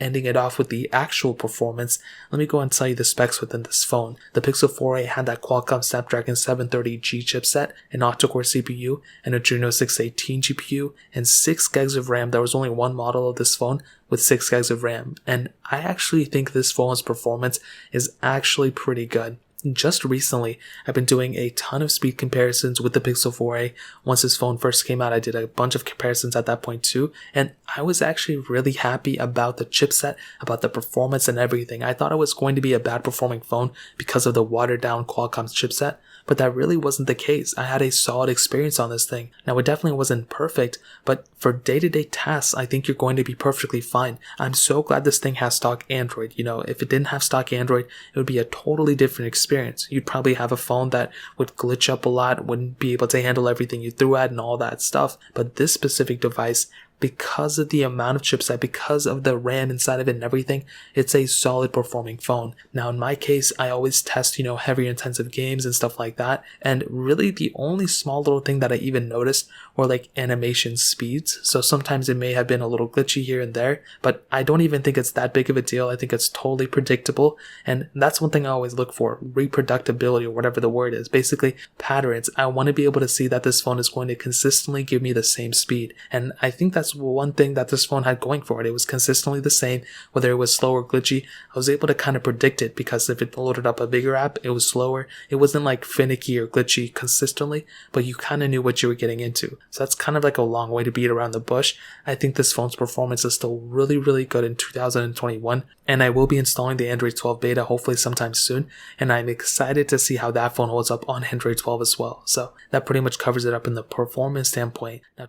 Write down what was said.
ending it off with the actual performance, let me go and tell you the specs within this phone. The Pixel 4a had that Qualcomm Snapdragon 730G chipset, an octa-core CPU, an Adreno 618 GPU, and 6 gigs of RAM. There was only one model of this phone with 6 gigs of RAM, and I actually think this phone's performance is actually pretty good. Just recently, I've been doing a ton of speed comparisons with the Pixel 4a. Once this phone first came out, I did a bunch of comparisons at that point too, and I was actually really happy about the chipset, about the performance and everything. I thought it was going to be a bad performing phone because of the watered down Qualcomm chipset, but that really wasn't the case. I had a solid experience on this thing. Now, it definitely wasn't perfect, but for day-to-day tasks, I think you're going to be perfectly fine. I'm so glad this thing has stock Android. You know, if it didn't have stock Android, it would be a totally different experience. You'd probably have a phone that would glitch up a lot, wouldn't be able to handle everything you threw at and all that stuff. But this specific device, because of the amount of chipset, because of the RAM inside of it and everything, it's a solid performing phone. Now, in my case, I always test, heavier intensive games and stuff like that. And really the only small little thing that I even noticed were like animation speeds. So sometimes it may have been a little glitchy here and there, but I don't even think it's that big of a deal. I think it's totally predictable. And that's one thing I always look for, reproducibility or whatever the word is, basically patterns. I want to be able to see that this phone is going to consistently give me the same speed. And I think that's one thing that this phone had going for it. It was consistently the same, whether it was slow or glitchy. I was able to kind of predict it because if it loaded up a bigger app, it was slower. It wasn't like finicky or glitchy consistently, but you kind of knew what you were getting into. So that's kind of like a long way to beat around the bush. I think this phone's performance is still really, really good in 2021, and I will be installing the Android 12 beta hopefully sometime soon, and I'm excited to see how that phone holds up on Android 12 as well. So that pretty much covers it up in the performance standpoint. Now